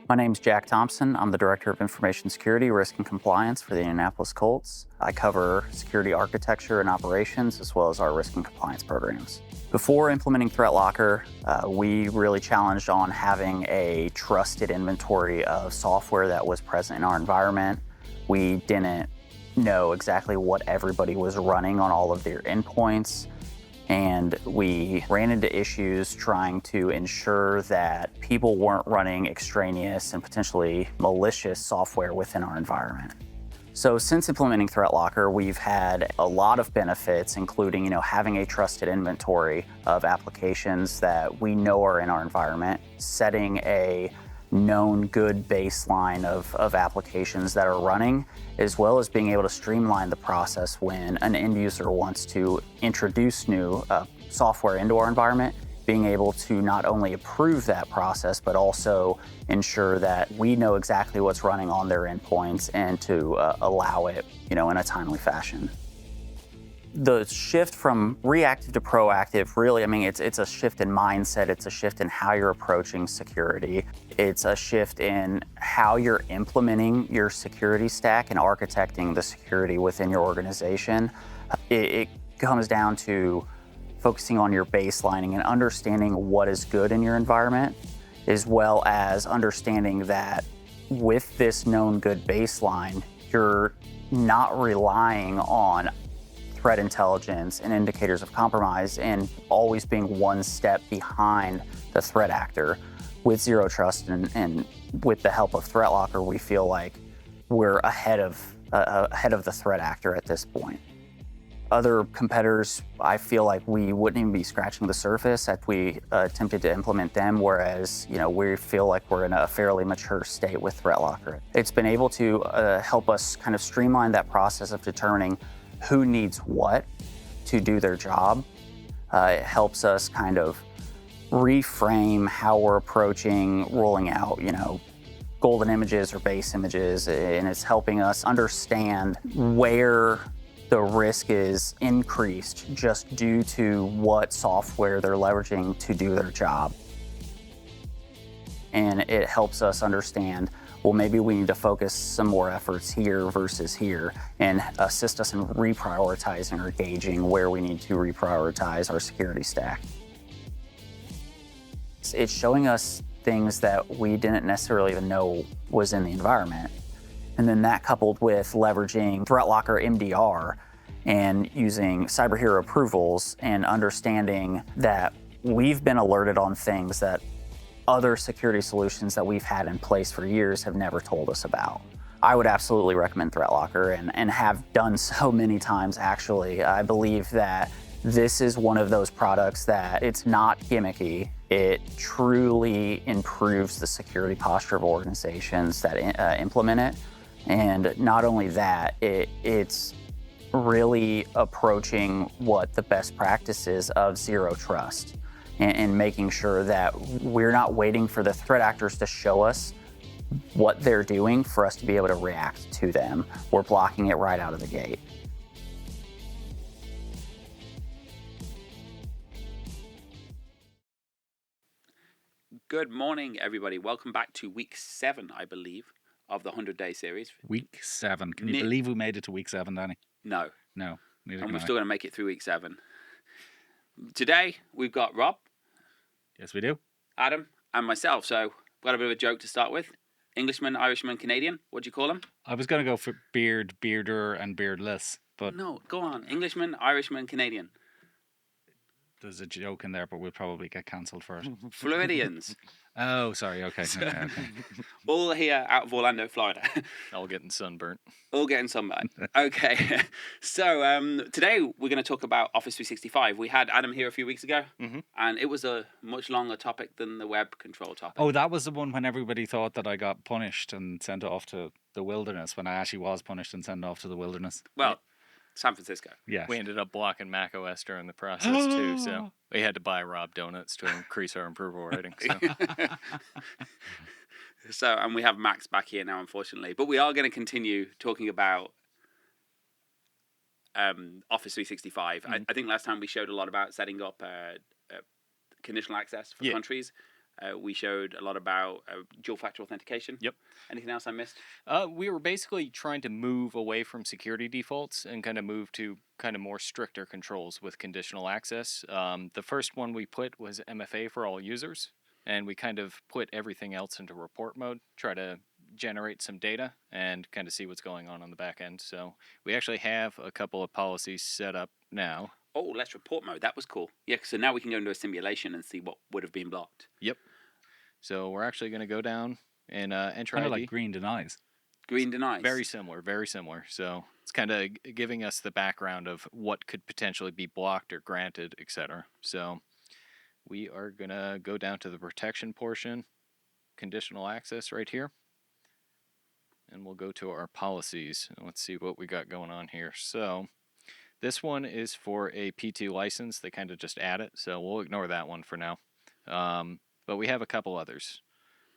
My name's Jack Thompson. I'm the Director of Information Security, Risk and Compliance for the Indianapolis Colts. I cover security architecture and operations, as well as our risk and compliance programs. Before implementing ThreatLocker, we really challenged on having a trusted inventory of software that was present in our environment. We didn't know exactly what everybody was running on all of their endpoints. And we ran into issues trying to ensure that people weren't running extraneous and potentially malicious software within our environment. So since implementing ThreatLocker, we've had a lot of benefits, including having a trusted inventory of applications that we know are in our environment, setting a known good baseline of applications that are running, as well as being able to streamline the process when an end user wants to introduce new software into our environment, being able to not only approve that process, but also ensure that we know exactly what's running on their endpoints and to allow it in a timely fashion. The shift from reactive to proactive, really, it's a shift in mindset. It's a shift in how you're approaching security. It's a shift in how you're implementing your security stack and architecting the security within your organization. It comes down to focusing on your baselining and understanding what is good in your environment, as well as understanding that with this known good baseline, you're not relying on threat intelligence and indicators of compromise and always being one step behind the threat actor. With Zero Trust and with the help of ThreatLocker, we feel like we're ahead of the threat actor at this point. Other competitors, I feel like we wouldn't even be scratching the surface if we attempted to implement them, whereas we feel like we're in a fairly mature state with ThreatLocker. It's been able to help us kind of streamline that process of determining who needs what to do their job. It helps us kind of reframe how we're approaching rolling out, golden images or base images, and it's helping us understand where the risk is increased just due to what software they're leveraging to do their job. And it helps us understand, well, maybe we need to focus some more efforts here versus here and assist us in reprioritizing or gauging where we need to reprioritize our security stack. It's showing us things that we didn't necessarily even know was in the environment. And then that coupled with leveraging ThreatLocker MDR and using cyber hero approvals and understanding that we've been alerted on things that other security solutions that we've had in place for years have never told us about. I would absolutely recommend ThreatLocker and have done so many times, actually. I believe that this is one of those products that it's not gimmicky. It truly improves the security posture of organizations that implement it. And not only that, it's really approaching what the best practices of Zero Trust and making sure that we're not waiting for the threat actors to show us what they're doing for us to be able to react to them. We're blocking it right out of the gate. Good morning, everybody. Welcome back to week 7, I believe, of the 100-day series. Week 7. Can you believe we made it to week 7, Danny? No. No. And we're still going to make it through week 7. Today, we've got Rob. Yes, we do. Adam and myself. So, we've got a bit of a joke to start with. Englishman, Irishman, Canadian. What do you call them? I was going to go for beard, bearder, and beardless, but... No, go on. Englishman, Irishman, Canadian. There's a joke in there, but we'll probably get cancelled for it. Floridians. Oh, sorry. Okay. Okay. All here out of Orlando, Florida. All getting sunburnt. All getting sunburned. Okay. So today we're going to talk about Office 365. We had Adam here a few weeks ago, and it was a much longer topic than the web control topic. Oh, that was the one when everybody thought that I got punished and sent off to the wilderness, when I actually was punished and sent off to the wilderness. Well, San Francisco. Yeah. We ended up blocking macOS during the process too, so we had to buy Rob donuts to increase our approval rating. So, and we have Max back here now, unfortunately, but we are going to continue talking about Office 365. I think last time we showed a lot about setting up conditional access for countries. We showed a lot about dual factor authentication. Yep. Anything else I missed? We were basically trying to move away from security defaults and kind of move to kind of more stricter controls with conditional access. The first one we put was MFA for all users, and we kind of put everything else into report mode, try to generate some data and kind of see what's going on the back end. So we actually have a couple of policies set up now. Oh, let's report mode. That was cool. Yeah, so now we can go into a simulation and see what would have been blocked. Yep. So we're actually going to go down and enter Kind of ID. like green denies. Green denies. Very similar, very similar. So it's kind of giving us the background of what could potentially be blocked or granted, etc. So we are going to go down to the protection portion, conditional access right here. And we'll go to our policies. And let's see what we got going on here. So this one is for a P2 license. They kind of just add it, so we'll ignore that one for now. But we have a couple others.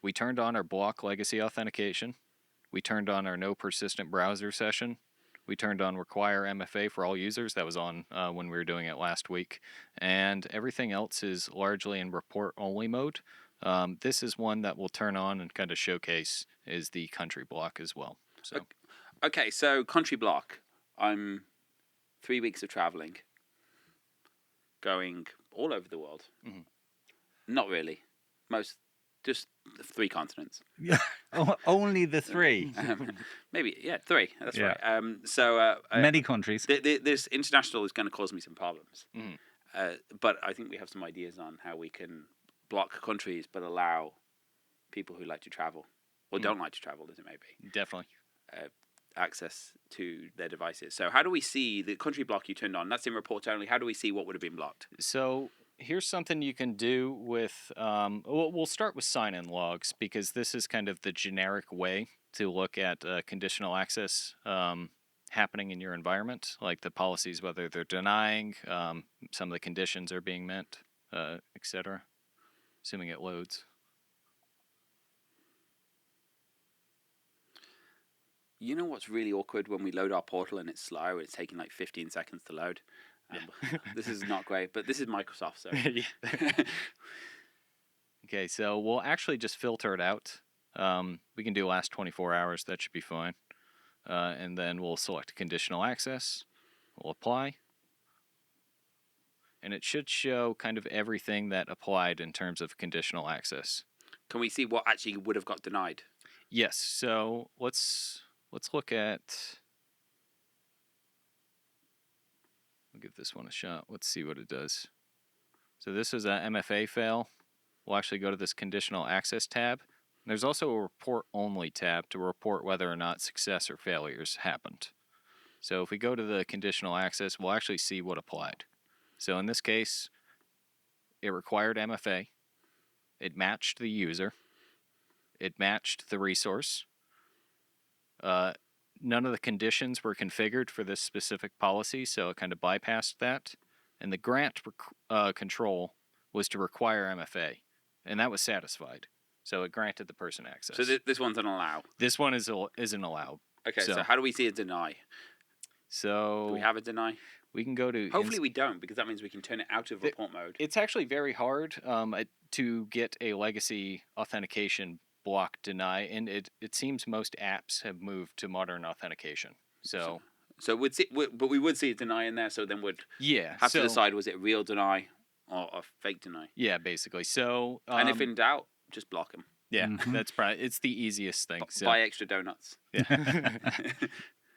We turned on our block legacy authentication. We turned on our no persistent browser session. We turned on require MFA for all users. That was on when we were doing it last week. And everything else is largely in report only mode. This is one that we'll turn on and kind of showcase is the country block as well. So Okay, so country block. I'm 3 weeks of traveling, going all over the world. Mm-hmm. Not really. Just 3 continents. Yeah, only the 3. Maybe, yeah, 3. That's Yeah. right. Many countries. This international is going to cause me some problems. Mhm. But I think we have some ideas on how we can block countries but allow people who like to travel, or don't like to travel, as it may be, definitely. access to their devices. So how do we see the country block you turned on? That's in reports only. How do we see what would have been blocked? So here's something you can do with, we'll start with sign-in logs because this is kind of the generic way to look at conditional access happening in your environment, like the policies, whether they're denying, some of the conditions are being met, etc. Assuming it loads. You know what's really awkward when we load our portal and it's slow? It's taking like 15 seconds to load. This is not great, but this is Microsoft, so. Okay, so we'll actually just filter it out. We can do last 24 hours. That should be fine. And then we'll select conditional access. We'll apply. And it should show kind of everything that applied in terms of conditional access. Can we see what actually would have got denied? Yes, so let's look at... We'll give this one a shot. Let's see what it does. So this is a MFA fail. We'll actually go to this conditional access tab. There's also a report only tab to report whether or not success or failures happened. So if we go to the conditional access, we'll actually see what applied. So in this case, it required MFA. It matched the user. It matched the resource. None of the conditions were configured for this specific policy, so it kind of bypassed that. And the grant control was to require MFA, and that was satisfied. So it granted the person access. So this one's an allow. This one isn't allowed. Okay, so how do we see a deny? So Do we have a deny? we can go to... Hopefully we don't, because that means we can turn it out of report mode. It's actually very hard to get a legacy authentication block deny, and it seems most apps have moved to modern authentication. So we'd see, but we would see a deny in there, so then we'd have to decide, was it a real deny or a fake deny? Yeah, basically. So and if in doubt, just block them. Yeah, that's probably, it's the easiest thing. So. Buy extra donuts. Yeah.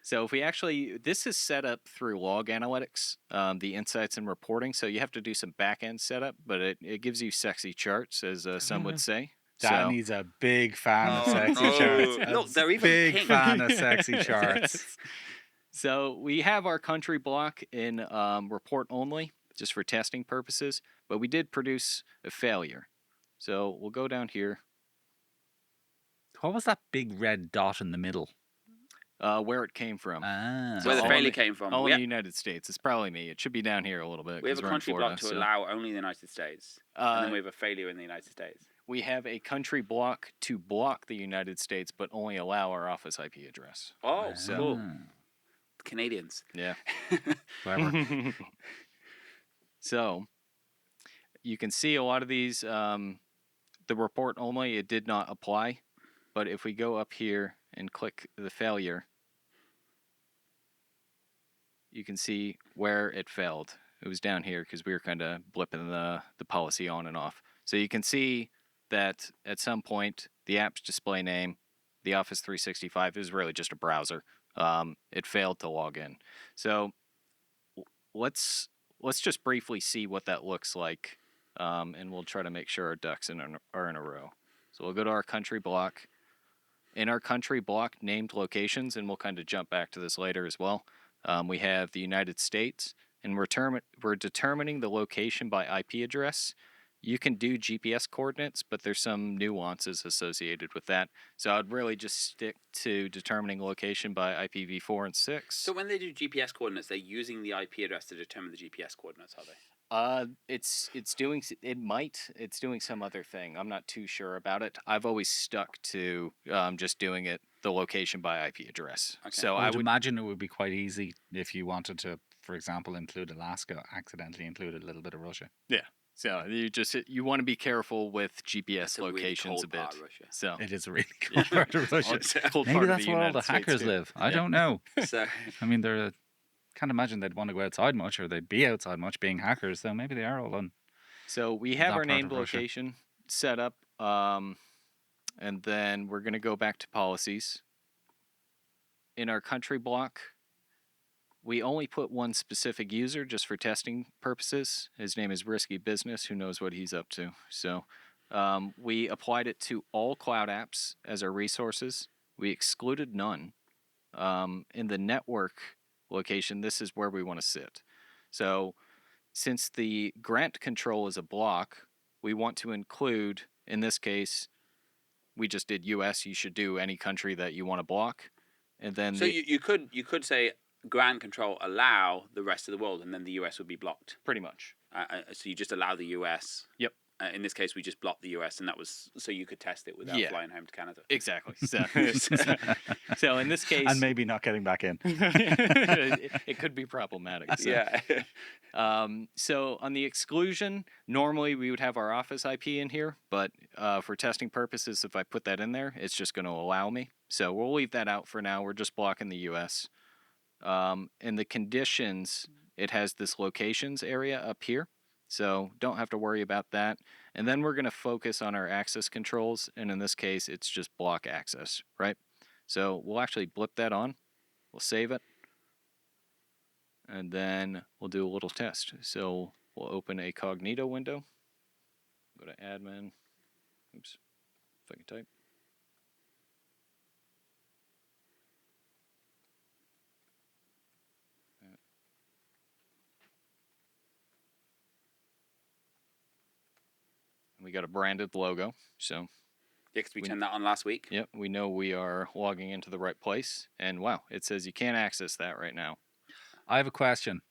So if we actually, this is set up through log analytics, the insights and reporting. So you have to do some back-end setup, but it gives you sexy charts, as some would say. Danny's a big fan of sexy charts. Look, they're even big pink. fan of sexy charts. So we have our country block in report only, just for testing purposes, but we did produce a failure. So we'll go down here. What was that big red dot in the middle? Where it came from. Where the failure came from. All in the United States. It's probably me. It should be down here a little bit. We have a 'cause we're in country Florida, block to allow only the United States. And then we have a failure in the United States. We have a country block to block the United States, but only allow our office IP address. Oh, So- cool. Canadians. Yeah. Clever. So you can see a lot of these the report only, it did not apply. But if we go up here and click the failure, you can see where it failed. It was down here because we were kind of blipping the policy on and off. So you can see that at some point, the app's display name, the Office 365, is really just a browser. It failed to log in. So let's just briefly see what that looks like, and we'll try to make sure our ducks are in a row. So we'll go to our country block. In our country block named locations, and we'll kind of jump back to this later as well, we have the United States, and we're determining the location by IP address. You can do GPS coordinates, but there's some nuances associated with that. So I'd really just stick to determining location by IPv4 and 6. So when they do GPS coordinates, they're using the IP address to determine the GPS coordinates, are they? It's doing some other thing. I'm not too sure about it. I've always stuck to just doing it the location by IP address. Okay. So I would imagine it would be quite easy if you wanted to, for example, include Alaska, accidentally include a little bit of Russia. Yeah. So you want to be careful with GPS It's a really locations cold a bit. part of Russia. So It is a really cool part of Russia. It's a cold Maybe part of that's the where all United the States hackers too. live. I Yeah. don't know. So I mean, can't imagine they'd want to go outside much, or they'd be outside much being hackers. So maybe they are all on. So we have that our part named of Russia. location set up, and then we're going to go back to policies. In our country block, we only put one specific user just for testing purposes. His name is Risky Business. Who knows what he's up to? So we applied it to all cloud apps as our resources. We excluded none. In the network location, this is where we want to sit. So since the grant control is a block, we want to include, in this case, we just did US. You should do any country that you want to block. And then you could say grant control allow the rest of the world, and then the US would be blocked. pretty much. So you just allow the US. Yep. In this case, we just blocked the US, and that was so you could test it without Yeah. flying home to Canada. Exactly. So in this case, And maybe not getting back in. it could be problematic. So. Yeah. So on the exclusion, normally we would have our Office IP in here, but for testing purposes, if I put that in there, it's just going to allow me. So we'll leave that out for now. We're just blocking the US. In the conditions, it has this locations area up here. So don't have to worry about that. And then we're going to focus on our access controls. And in this case, it's just block access, right? So we'll actually blip that on. We'll save it. And then we'll do a little test. So we'll open a Cognito window. Go to admin. Oops, if I can type. We got a branded logo, so Yeah, because we turned that on last week. yep, we know we are logging into the right place. And wow, it says you can't access that right now. I have a question.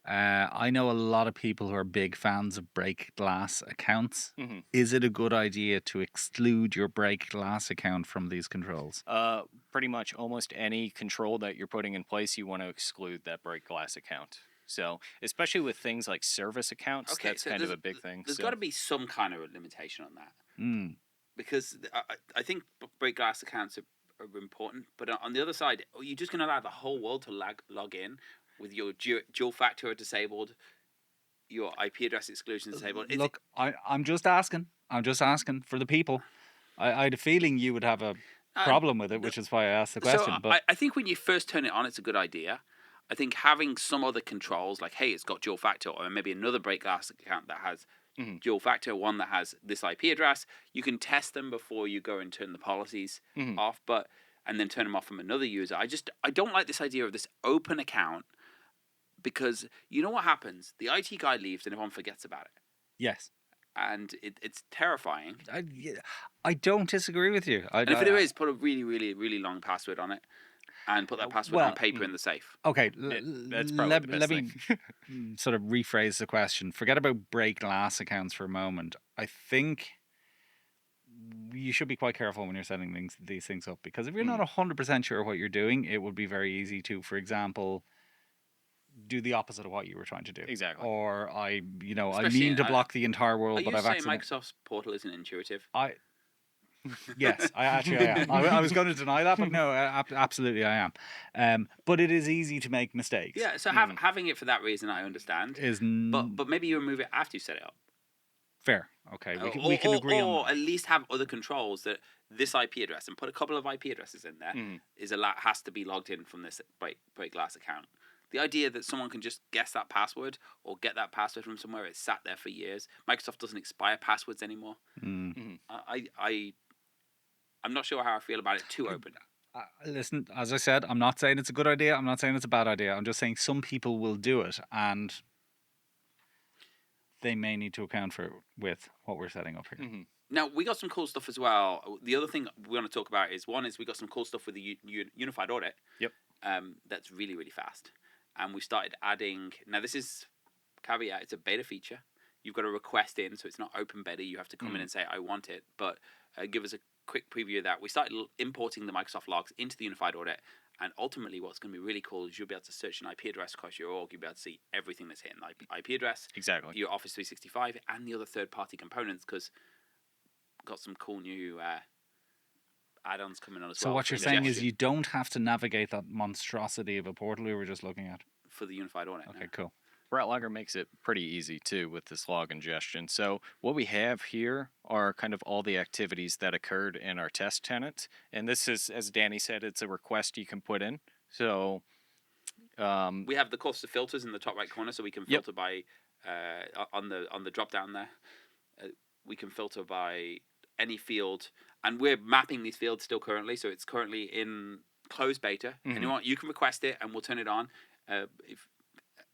I know a lot of people who are big fans of break glass accounts. Mhm. Is it a good idea to exclude your break glass account from these controls? Pretty much almost any control that you're putting in place, you want to exclude that break glass account. So, especially with things like service accounts, Okay, that's so kind of there's- a big thing. There's So, got to be some kind of a limitation on that, Mm. because I think break glass accounts are important. But on the other side, you're just going to allow the whole world to log in with your dual factor disabled, your IP address exclusion disabled. Look, I'm just asking. I'm just asking for the people. I had a feeling you would have a problem with it, which is why I asked the question. So But I think when you first turn it on, it's a good idea. I think having some other controls, like, hey, it's got dual factor, or maybe another break glass account that has Mhm. dual factor, one that has this IP address, you can test them before you go and turn the policies Mhm. off, and then turn them off from another user. I don't like this idea of this open account, because you know what happens? The IT guy leaves and everyone forgets about it. yes, And it's terrifying. I don't disagree with you. And if there is, put a really, really, really long password on it, and put that password well, on paper in the safe. Okay, that's probably the best let me sort of rephrase the question. Forget about break glass accounts for a moment. I think you should be quite careful when you're setting these things up, because if you're not 100% sure what you're doing, it would be very easy to, for example, do the opposite of what you were trying to do. Exactly. Or I Especially mean to in, block the entire Are world, you but I've saying accidentally. Microsoft's portal isn't intuitive? Yes, I am. I was going to deny that, but no, absolutely I am. But it is easy to make mistakes. Yeah, so having it for that reason, I understand. Is But maybe you remove it after you set it up. fair. Okay, we can agree on Or that. at least have other controls that this IP address, and put a couple of IP addresses in there, has to be logged in from this break glass account. The idea that someone can just guess that password or get that password from somewhere, it's sat there for years. Microsoft doesn't expire passwords anymore. I'm not sure how I feel about it too open. Listen, as I said, I'm not saying it's a good idea. I'm not saying it's a bad idea. I'm just saying some people will do it, and they may need to account for it with what we're setting up here. Now, we got some cool stuff as well. The other thing we want to talk about is we got some cool stuff with the unified audit. Yep. That's really, really fast. And we started adding, now this is caveat, it's a beta feature. You've got to request in, so it's not open beta. You have to come in and say, I want it. But give us a quick preview of that. We started importing the Microsoft logs into the unified audit. And ultimately, what's going to be really cool is you'll be able to search an IP address across your org. You'll be able to see everything that's hitting IP address. Exactly. Your Office 365 and the other third-party components, because got some cool new add-ons coming on as well. So what you're saying is ingestion you don't have to navigate that monstrosity of a portal we were just looking at. for the unified audit. Okay, cool. ThreatLocker makes it pretty easy too with this log ingestion. So what we have here are kind of all the activities that occurred in our test tenant. And this is, as Danny said, it's a request you can put in. So we have the cluster filters in the top right corner, so we can filter by on the drop down there. We can filter by any field, and we're mapping these fields still currently. So it's currently in closed beta. Anyone, you can request it, and we'll turn it on.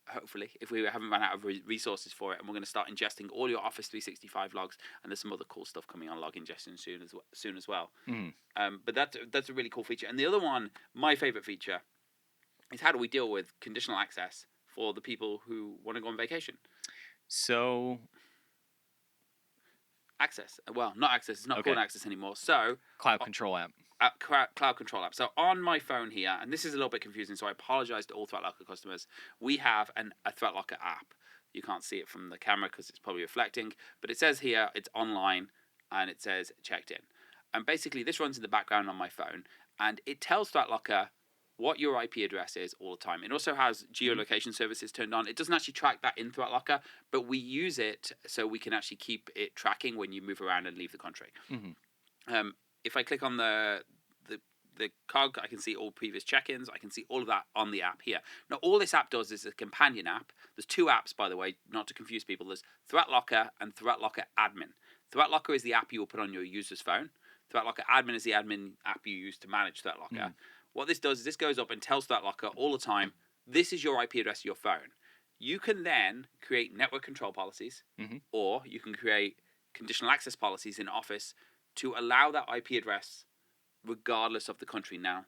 Hopefully, if we haven't run out of resources for it, and we're going to start ingesting all your Office 365 logs, and there's some other cool stuff coming on log ingestion soon as well. But that's a really cool feature. And the other one, my favorite feature, is how do we deal with conditional access for the people who want to go on vacation? So access. Well, not access. It's not called access anymore. So Cloud Control app. Cloud Control app. So on my phone here, and this is a little bit confusing, so I apologize to all ThreatLocker customers. We have a ThreatLocker app. You can't see it from the camera because it's probably reflecting, but it says here it's online and it says checked in. And basically this runs in the background on my phone, and it tells ThreatLocker what your IP address is all the time. It also has geolocation services turned on. It doesn't actually track that in ThreatLocker, but we use it so we can actually keep it tracking when you move around and leave the country. If I click on the cog, I can see all previous check-ins. I can see all of that on the app here. Now, all this app does is a companion app. There's two apps, by the way, not to confuse people. There's ThreatLocker and ThreatLocker Admin. ThreatLocker is the app you will put on your user's phone. ThreatLocker Admin is the admin app you use to manage ThreatLocker. What this does is this goes up and tells ThreatLocker all the time, this is your IP address of your phone. You can then create network control policies, or you can create conditional access policies in Office to allow that IP address regardless of the country. Now,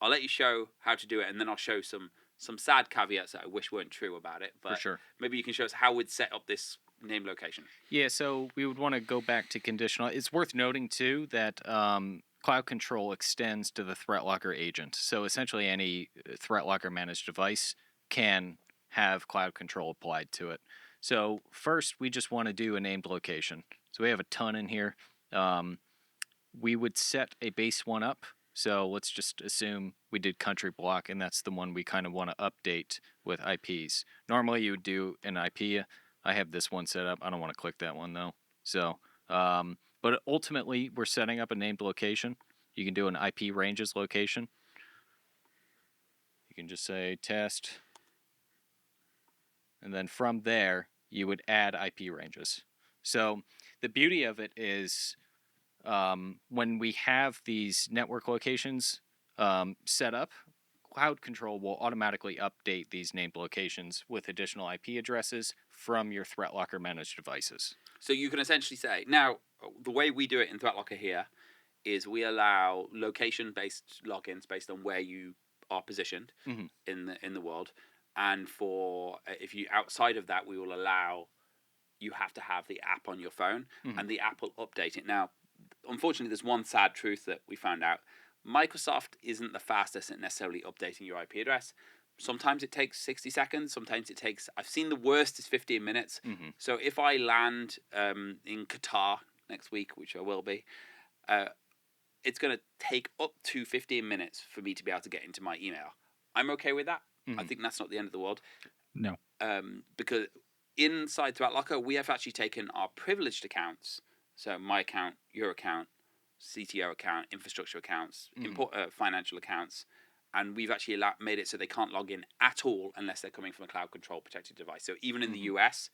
I'll let you show how to do it, and then I'll show some sad caveats that I wish weren't true about it. But For sure. Maybe you can show us how we'd set up this name location. Yeah, so we would want to go back to conditional. It's worth noting, too, that Cloud Control extends to the ThreatLocker agent. So essentially any ThreatLocker managed device can have Cloud Control applied to it. So first, we just want to do a named location. So we have a ton in here. We would set a base one up. So let's just assume we did country block, and that's the one we kind of want to update with IPs. Normally you would do an IP. I have this one set up. I don't want to click that one though. So, but ultimately we're setting up a named location. You can do an IP ranges location. You can just say test. And then from there, you would add IP ranges. So the beauty of it is when we have these network locations set up, Cloud Control will automatically update these named locations with additional IP addresses from your ThreatLocker managed devices. So you can essentially say, now, the way we do it in ThreatLocker here is we allow location-based logins based on where you are positioned in the world. And for if you outside of that, we will allow you have to have the app on your phone, and the app will update it. Now, unfortunately, there's one sad truth that we found out. Microsoft isn't the fastest at necessarily updating your IP address. Sometimes it takes 60 seconds. Sometimes it takes, I've seen the worst is 15 minutes. Mm-hmm. So if I land in Qatar next week, which I will be, it's going to take up to 15 minutes for me to be able to get into my email. I'm okay with that. I think that's not the end of the world. No. Because inside ThreatLocker, we have actually taken our privileged accounts, so my account, your account, CTO account, infrastructure accounts, financial accounts, and we've actually made it so they can't log in at all unless they're coming from a cloud control protected device. So even in the US,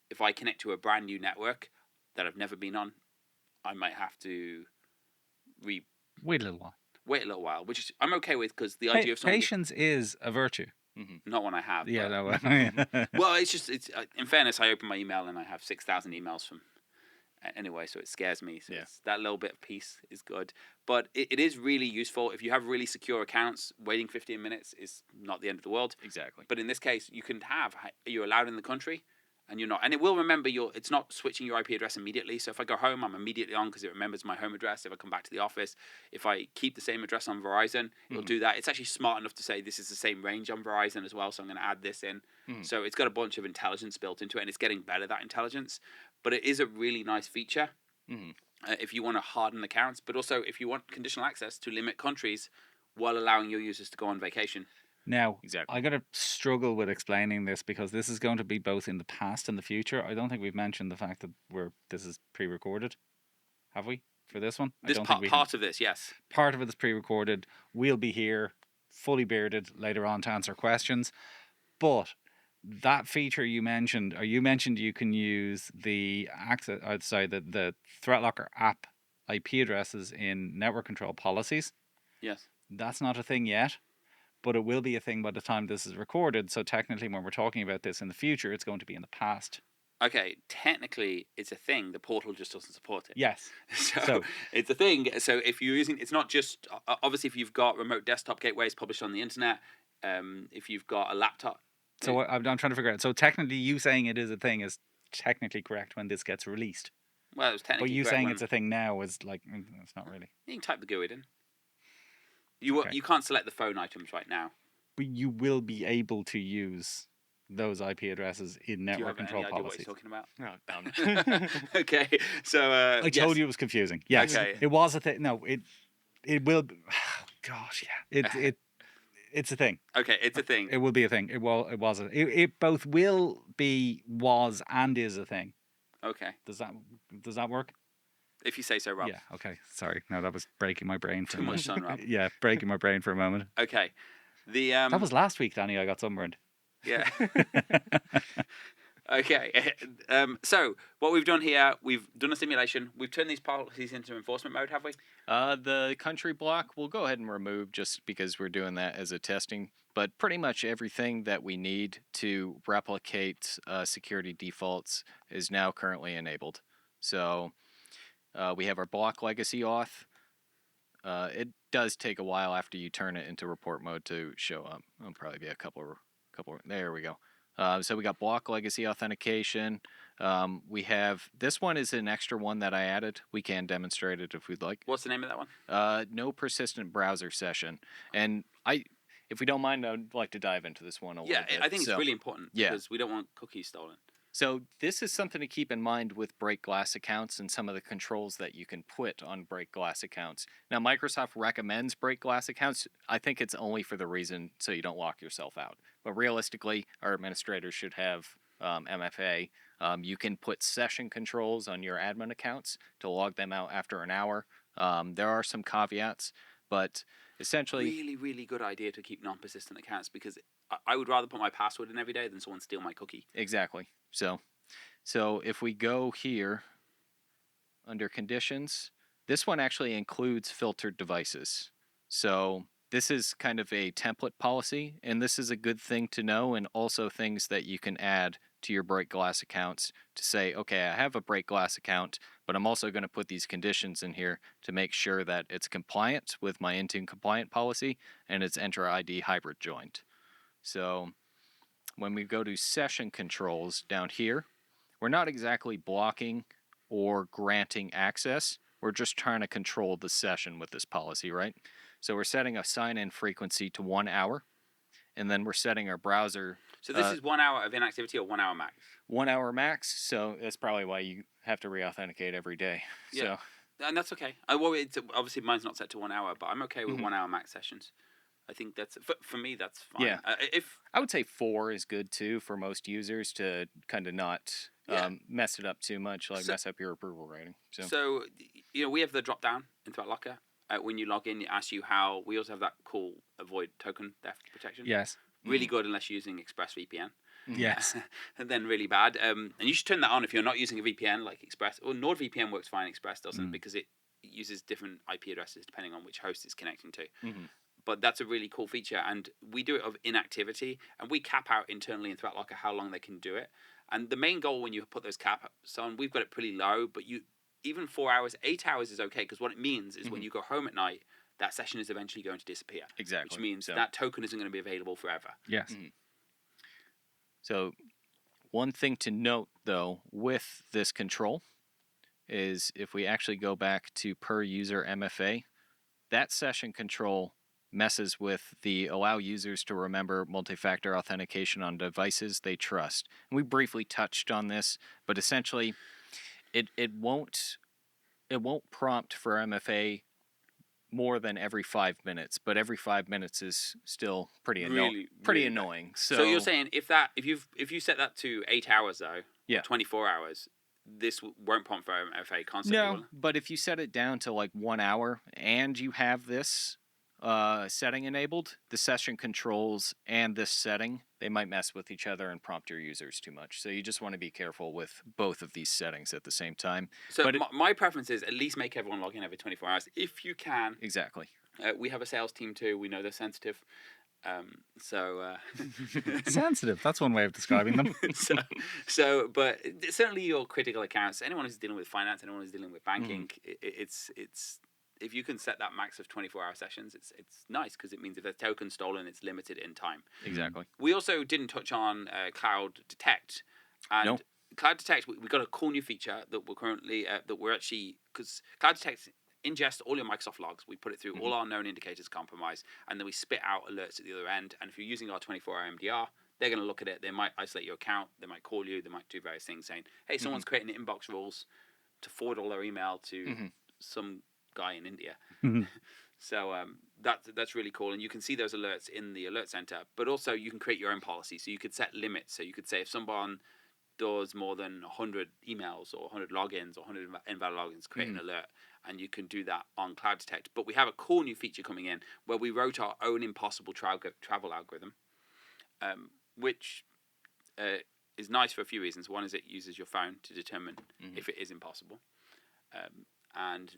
if I connect to a brand new network that I've never been on, I might have to Wait a little while. wait a little while, which I'm okay with because the idea of something Patience is a virtue. not one I have. Yeah, but- no. Well, it's in fairness, I open my email and I have 6,000 emails from anyway, so it scares me. So that little bit of peace is good, but it is really useful if you have really secure accounts. Waiting 15 minutes is not the end of the world. Exactly. But in this case, you're allowed in the country, and you're not, and it will remember it's not switching your IP address immediately. So if I go home, I'm immediately on because it remembers my home address. If I come back to the office, if I keep the same address on Verizon, it'll do that. It's actually smart enough to say this is the same range on Verizon as well, so I'm going to add this in. So it's got a bunch of intelligence built into it, and it's getting better, that intelligence. But it is a really nice feature if you want to harden accounts, but also if you want conditional access to limit countries while allowing your users to go on vacation. Now, Exactly. I'm going to struggle with explaining this because this is going to be both in the past and the future. I don't think we've mentioned the fact that this is pre-recorded. Have we for this one? This I don't think we part of this, yes. Part of it is pre-recorded. We'll be here, fully bearded, later on to answer questions. But that feature you mentioned you can use the the ThreatLocker app IP addresses in network control policies. Yes. That's not a thing yet, but it will be a thing by the time this is recorded. So technically, when we're talking about this in the future, it's going to be in the past. Okay, technically it's a thing. The portal just doesn't support it. Yes. So it's a thing. So if you're using, it's not just obviously if you've got remote desktop gateways published on the internet, if you've got a laptop. So I'm trying to figure out. So technically, you saying it is a thing is technically correct when this gets released. Well, it was technically. But you correct saying when- it's a thing now is like it's not really. You can type the GUID in. You can't select the phone items right now. But you will be able to use those IP addresses in Do you network have any control idea what policies. he's talking about? No, Okay, so I told you it was confusing. Yes, Okay. it was a thing. No, it will. Be, gosh, yeah. It's a thing. Okay, it's a thing. It will be a thing. It was. It both will be, was, and is a thing. Okay, Does that work? if you say so, Rob. Yeah. Okay. Sorry. No, that was breaking my brain for Too a much moment. sun, Rob. Yeah, breaking my brain for a moment. Okay, the That was last week, Danny. I got sunburned. yeah. Okay, so what we've done here, we've done a simulation. We've turned these policies into enforcement mode, have we? The country block we'll go ahead and remove just because we're doing that as a testing. But pretty much everything that we need to replicate security defaults is now currently enabled. So we have our block legacy auth. It does take a while after you turn it into report mode to show up. It'll probably be a couple. There we go. So we got block legacy authentication. We have this one is an extra one that I added. We can demonstrate it if we'd like. What's the name of that one? No persistent browser session. And if we don't mind, I'd like to dive into this one a little bit. I think it's really important because we don't want cookies stolen. So this is something to keep in mind with break glass accounts and some of the controls that you can put on break glass accounts. Now, Microsoft recommends break glass accounts. I think it's only for the reason so you don't lock yourself out. But realistically, our administrators should have MFA. You can put session controls on your admin accounts to log them out after an hour. There are some caveats, but essentially... Really, really good idea to keep non-persistent accounts because I would rather put my password in every day than someone steal my cookie. Exactly. So if we go here under conditions, this one actually includes filtered devices. So this is kind of a template policy, and this is a good thing to know, and also things that you can add to your break glass accounts to say, okay, I have a break glass account, but I'm also going to put these conditions in here to make sure that it's compliant with my Intune compliant policy and it's enter ID hybrid joined. So when we go to session controls down here, we're not exactly blocking or granting access. We're just trying to control the session with this policy, right? So we're setting a sign-in frequency to 1 hour, and then we're setting our browser So this is 1 hour of inactivity or 1 hour max? 1 hour max. So that's probably why you have to re-authenticate every day. Yeah. So And that's okay. Obviously mine's not set to 1 hour, but I'm okay with 1 hour max sessions. I think that's for me. That's fine. Yeah. If I would say 4 is good too for most users to kind of not mess it up too much, like mess up your approval rating. So we have the drop down in ThreatLocker. When you log in, it asks you how. We also have that cool avoid token theft protection. Yes. Really good unless you're using ExpressVPN. Yes. And then really bad. And you should turn that on if you're not using a VPN like Express. Or NordVPN works fine. Express doesn't because it uses different IP addresses depending on which host it's connecting to. But that's a really cool feature, and we do it of inactivity, and we cap out internally in ThreatLocker how long they can do it. And the main goal when you put those caps on, we've got it pretty low, but even 4 hours, 8 hours is okay, because what it means is when you go home at night, that session is eventually going to disappear. Exactly. Which means that token isn't going to be available forever. Yes. So one thing to note, though, with this control is if we actually go back to per user MFA, that session control messes with the allow users to remember multi-factor authentication on devices they trust. And we briefly touched on this, but essentially it won't prompt for MFA more than every 5 minutes, but every 5 minutes is still pretty annoying. So you're saying if you set that to 8 hours though, or 24 hours, this won't prompt for MFA constantly? No, but if you set it down to like 1 hour and you have this setting enabled, the session controls and this setting, they might mess with each other and prompt your users too much. So you just want to be careful with both of these settings at the same time. So my preference is at least make everyone log in every 24 hours if you can. Exactly. We have a sales team too. We know they're sensitive. Sensitive. That's one way of describing them. But certainly your critical accounts, anyone who's dealing with finance, anyone who's dealing with banking, it's if you can set that max of 24-hour sessions, it's nice because it means if there's token stolen, it's limited in time. Exactly. We also didn't touch on Cloud Detect. And Cloud Detect, we got a cool new feature that we're currently because Cloud Detect ingest all your Microsoft logs. We put it through all our known indicators of compromise, and then we spit out alerts at the other end. And if you're using our 24-hour MDR, they're going to look at it. They might isolate your account. They might call you. They might do various things saying, hey, someone's creating inbox rules to forward all their email to some guy in India. So that's really cool. And you can see those alerts in the alert center, but also you can create your own policy. So you could set limits. So you could say if someone does more than 100 emails or 100 logins or 100 invalid logins, create an alert. And you can do that on Cloud Detect. But we have a cool new feature coming in where we wrote our own impossible travel algorithm, which is nice for a few reasons. One is it uses your phone to determine if it is impossible. And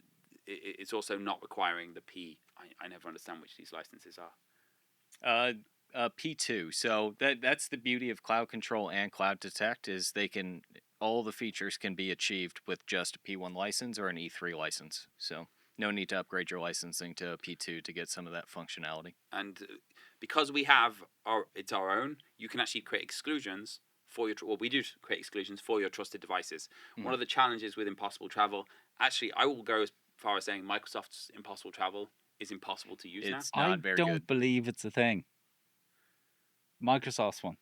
it's also not requiring the P. I never understand which these licenses are. P2. So that's the beauty of Cloud Control and Cloud Detect is all the features can be achieved with just a P1 license or an E3 license. So no need to upgrade your licensing to a P2 to get some of that functionality. And because we have it's our own, you can actually create exclusions for we do create exclusions for your trusted devices. One of the challenges with impossible travel, actually, I will go as far as saying Microsoft's impossible travel is impossible to use now. It's not very don't good. believe it's a thing. Microsoft's one.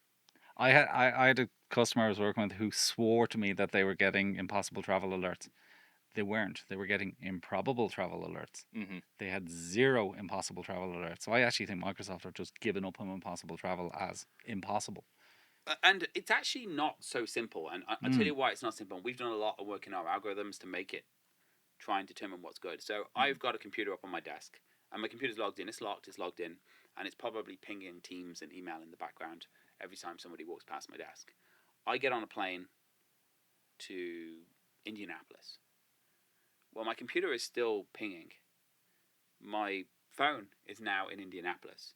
I had a customer I was working with who swore to me that they were getting impossible travel alerts. They weren't. They were getting improbable travel alerts. They had 0 impossible travel alerts. So I actually think Microsoft are just giving up on impossible travel as impossible. And it's actually not so simple. And I'll tell you why it's not simple. We've done a lot of work in our algorithms to make it try and determine what's good. So I've got a computer up on my desk, and my computer's logged in. It's locked. It's logged in. And it's probably pinging Teams and email in the background every time somebody walks past my desk. I get on a plane to Indianapolis. Well, my computer is still pinging. My phone is now in Indianapolis.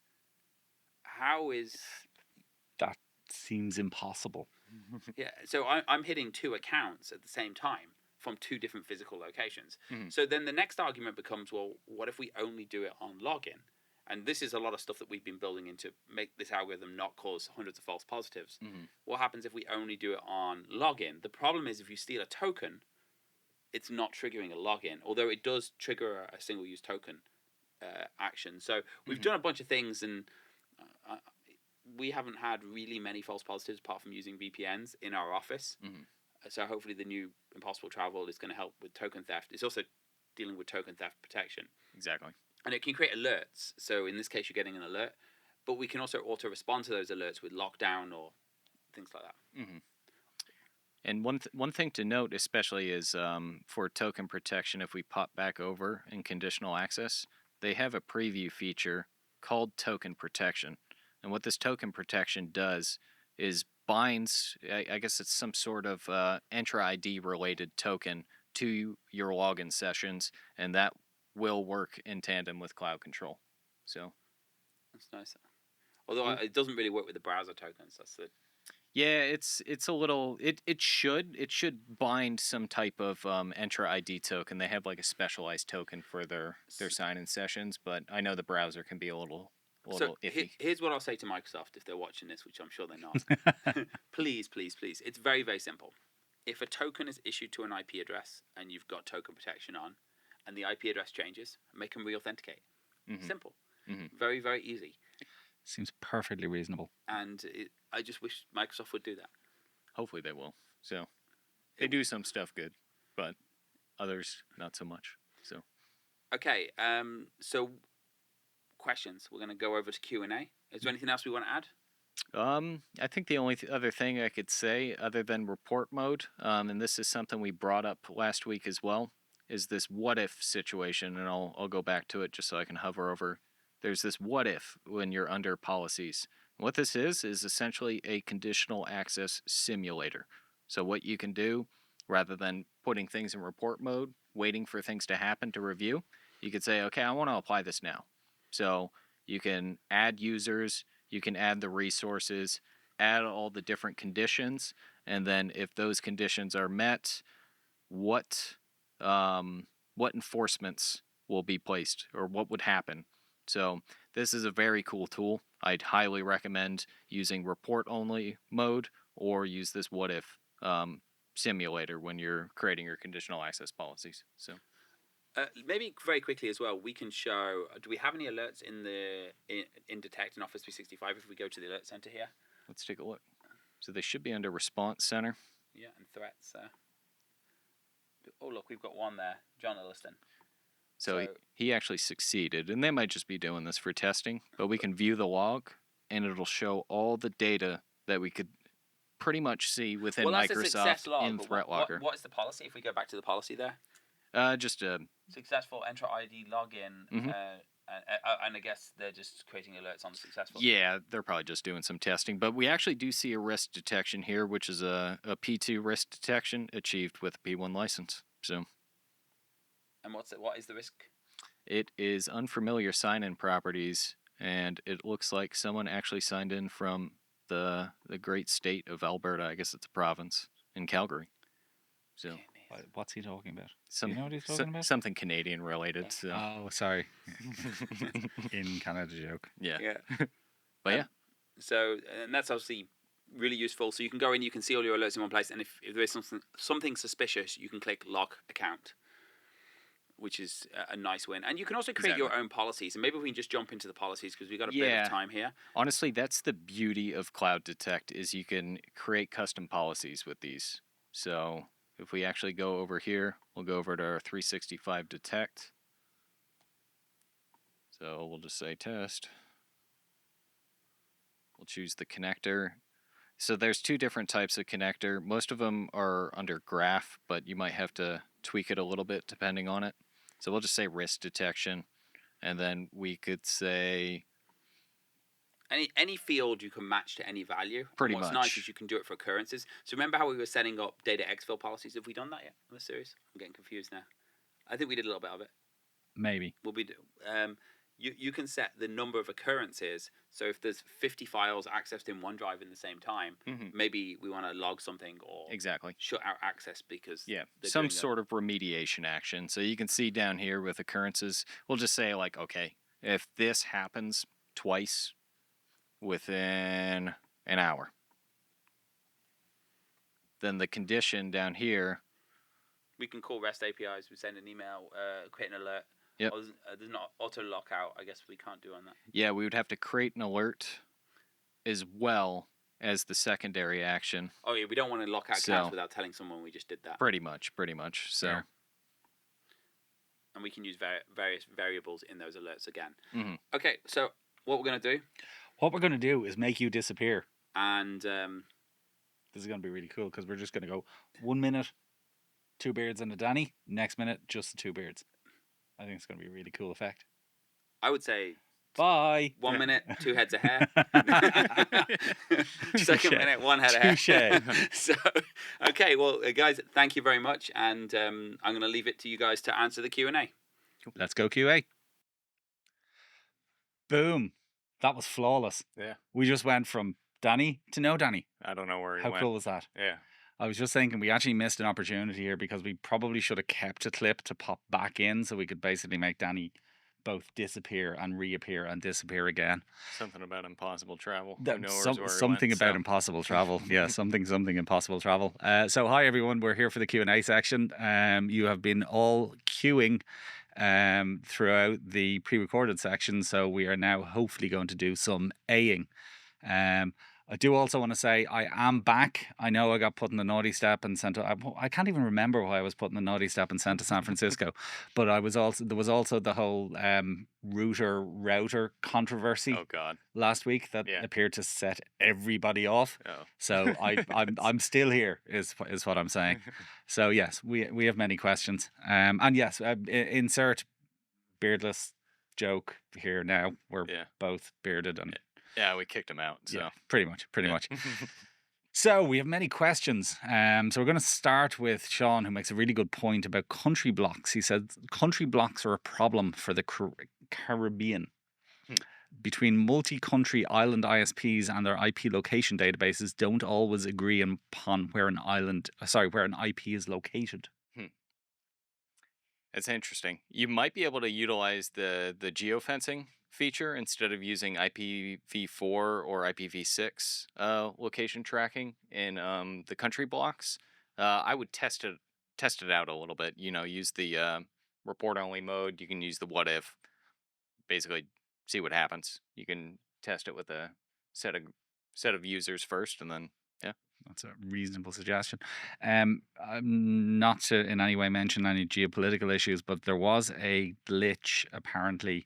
How is... That seems impossible. Yeah, so I'm hitting 2 accounts at the same time from 2 different physical locations. So then the next argument becomes, well, what if we only do it on login? And this is a lot of stuff that we've been building in to make this algorithm not cause hundreds of false positives. What happens if we only do it on login? The problem is if you steal a token, it's not triggering a login, although it does trigger a single-use token action. So we've done a bunch of things, and we haven't had really many false positives apart from using VPNs in our office. Mhm. So hopefully the new Impossible Travel is going to help with token theft. It's also dealing with token theft protection. Exactly. And it can create alerts. So in this case, you're getting an alert, but we can also auto-respond to those alerts with lockdown or things like that. And one thing to note, especially, is for token protection, if we pop back over in conditional access, they have a preview feature called token protection. And what this token protection does is binds, I guess it's some sort of Entra ID related token to your login sessions, and that will work in tandem with cloud control. So That's nice. Although it doesn't really work with the browser tokens. That's the yeah, it's a little it should bind some type of Entra ID token. They have like a specialized token for their sign-in sessions, but I know the browser can be a little iffy. Here's what I'll say to Microsoft if they're watching this, which I'm sure they're not. Please, please, please. It's very, very simple. If a token is issued to an IP address and you've got token protection on, and the IP address changes, make them re-authenticate. Simple. Very, very easy. Seems perfectly reasonable. And I just wish Microsoft would do that. Hopefully they will. So they do some stuff good, but others not so much. So okay. So questions. We're going to go over to Q&A. Is there anything else we want to add? I think the only other thing I could say, other than report mode, and this is something we brought up last week as well, is this what if situation, and I'll go back to it just so I can hover over. There's this what if when you're under policies. What this is essentially a conditional access simulator. So what you can do, rather than putting things in report mode, waiting for things to happen to review, you could say, okay, I want to apply this now. So you can add users, you can add the resources, add all the different conditions, and then if those conditions are met, what enforcements will be placed or what would happen. So this is a very cool tool. I'd highly recommend using report only mode or use this what if simulator when you're creating your conditional access policies. So maybe very quickly as well, we can show. Do we have any alerts in Detect in Office 365 if we go to the Alert Center here? Let's take a look. So they should be under Response Center. Yeah, and threats. Oh look, we've got one there, John Elliston. So he actually succeeded, and they might just be doing this for testing, but we can view the log, and it'll show all the data that we could pretty much see within Microsoft in ThreatLocker. What is the policy? If we go back to the policy there, just a successful Entra ID login, and I guess they're just creating alerts on successful. Yeah, they're probably just doing some testing, but we actually do see a risk detection here, which is a P2 risk detection achieved with a P1 license. So. And what is the risk? It is unfamiliar sign-in properties, and it looks like someone actually signed in from the great state of Alberta. I guess it's a province in Calgary. So, what's he talking about? Do you know what he's talking about? Something Canadian related. So. Oh, sorry. In Canada joke. Yeah. But yeah. So, and that's obviously really useful. So you can go in, you can see all your alerts in one place, and if there is something suspicious, you can click Log Account, which is a nice win. And you can also create your own policies. And maybe we can just jump into the policies because we've got a bit of time here. Honestly, that's the beauty of Cloud Detect is you can create custom policies with these. So if we actually go over here, we'll go over to our 365 Detect. So we'll just say test. We'll choose the connector. So there's two different types of connector. Most of them are under graph, but you might have to tweak it a little bit depending on it. So we'll just say risk detection, and then we could say any field you can match to any value. Pretty much. What's nice is you can do it for occurrences. So remember how we were setting up data exfil policies? Have we done that yet in the series? I'm getting confused now. I think we did a little bit of it. Maybe. We'll be you can set the number of occurrences. So if there's 50 files accessed in OneDrive in the same time, maybe we want to log something or shut out access because some sort of remediation action. So you can see down here with occurrences, we'll just say like, okay, if this happens twice within an hour, then the condition down here, we can call REST APIs. We send an email, create an alert. Yep. There's not auto lockout. I guess we can't do on that. Yeah, we would have to create an alert, as well as the secondary action. Oh yeah, we don't want to lock out So- accounts without telling someone we just did that. Pretty much. So, Fair. And we can use various variables in those alerts again. mhm. Okay, so what we're going to do, What we're going to do is make you disappear. and This is going to be really cool because we're just going to go 1 minute, 2 beards and a Danny. Next minute, just the 2 beards. I think it's going to be a really cool effect. I would say Bye. 1 minute, 2 heads of hair. Touche. Second minute, 1 head of hair. Touche. So, okay, well, guys, thank you very much, and I'm going to leave it to you guys to answer the Q&A. Let's go QA. Boom. That was flawless. Yeah. We just went from Danny to no Danny. I don't know where he How went. cool was that? Yeah. I was just thinking we actually missed an opportunity here because we probably should have kept a clip to pop back in so we could basically make Danny both disappear and reappear and disappear again. Something about impossible travel. Who That- knows some- where he something went, about so. impossible travel. Yeah, something impossible travel. So hi everyone, we're here for the Q&A section. You have been all queuing throughout the pre-recorded section, so we are now hopefully going to do some A-ing. I do also want to say I am back. I know I got put in the naughty step and sent to, I can't even remember why I was put in the naughty step and sent to San Francisco, but there was also the whole router controversy Oh God. last week that Yeah. appeared to set everybody off. Oh. So I'm still here is what I'm saying. So yes, we have many questions. And yes, insert beardless joke here now. We're Yeah. both bearded and Yeah, we kicked him out. So. yeah, pretty much. Yeah. So we have many questions. So we're going to start with Sean, who makes a really good point about country blocks. He said country blocks are a problem for the Caribbean. Between multi-country island ISPs and their IP location databases don't always agree upon where an IP is located. That's interesting. You might be able to utilize the geofencing feature instead of using IPv4 or IPv6 location tracking in the country blocks. I would test it out a little bit. Use the report only mode. You can use the what if. Basically, see what happens. You can test it with a set of users first, and then That's a reasonable suggestion. Not to in any way mention any geopolitical issues, but there was a glitch apparently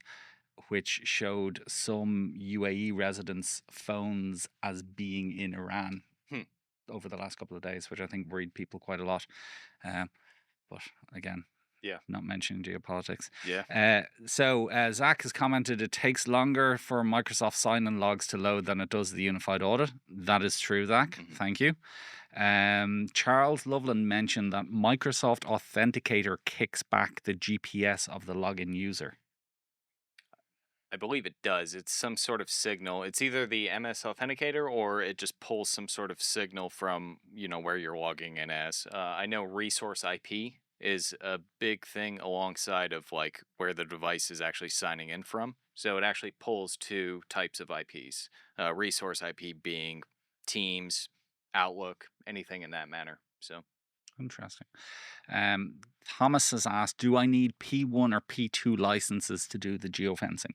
which showed some UAE residents' phones as being in Iran over the last couple of days, which I think worried people quite a lot. But again, Yeah. not mentioning geopolitics. yeah. So Zach has commented it takes longer for Microsoft sign-in logs to load than it does the unified audit. That is true, Zach. Mhm. Thank you. Charles Loveland mentioned that Microsoft Authenticator kicks back the GPS of the login user. I believe it does. It's some sort of signal. It's either the MS Authenticator or it just pulls some sort of signal from where you're logging in as. I know resource IP is a big thing alongside of like where the device is actually signing in from. So it actually pulls 2 types of IPs. Resource IP being Teams, Outlook, anything in that manner. So Interesting. Thomas has asked, do I need P1 or P2 licenses to do the geofencing?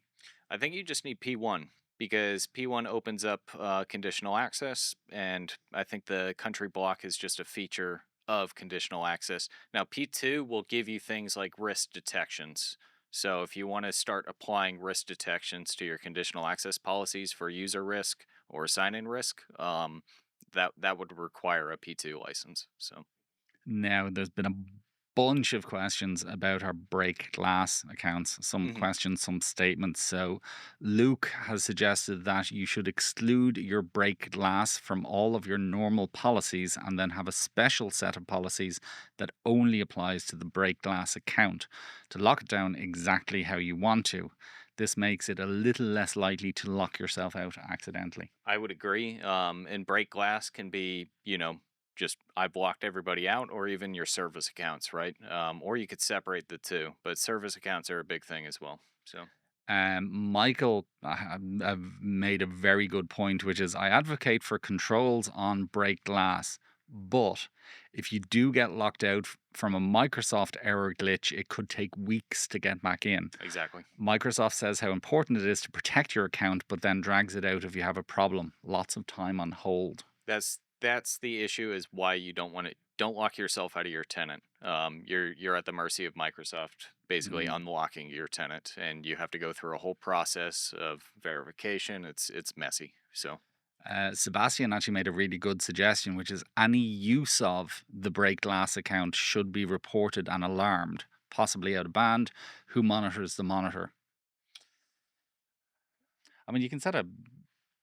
I think you just need P1 because P1 opens up conditional access, and I think the country block is just a feature of conditional access. Now, P2 will give you things like risk detections. So if you want to start applying risk detections to your conditional access policies for user risk or sign-in risk, that would require a P2 license. So Now, there's been a bunch of questions about our break glass accounts, some questions, some statements. So Luke has suggested that you should exclude your break glass from all of your normal policies and then have a special set of policies that only applies to the break glass account to lock it down exactly how you want to. This makes it a little less likely to lock yourself out accidentally. I would agree. And break glass can be, just I blocked everybody out, or even your service accounts, right? Or you could separate the two, but service accounts are a big thing as well. So Michael have made a very good point, which is I advocate for controls on break glass, But if you do get locked out from a Microsoft error glitch, it could take weeks to get back in. Exactly. Microsoft says how important it is to protect your account, but then drags it out if you have a problem. Lots of time on hold. That's the issue, is why you don't lock yourself out of your tenant. You're at the mercy of Microsoft basically unlocking your tenant, and you have to go through a whole process of verification. It's messy. So Sebastian actually made a really good suggestion, which is any use of the break glass account should be reported and alarmed, possibly out of band. Who monitors the monitor? I mean, you can set a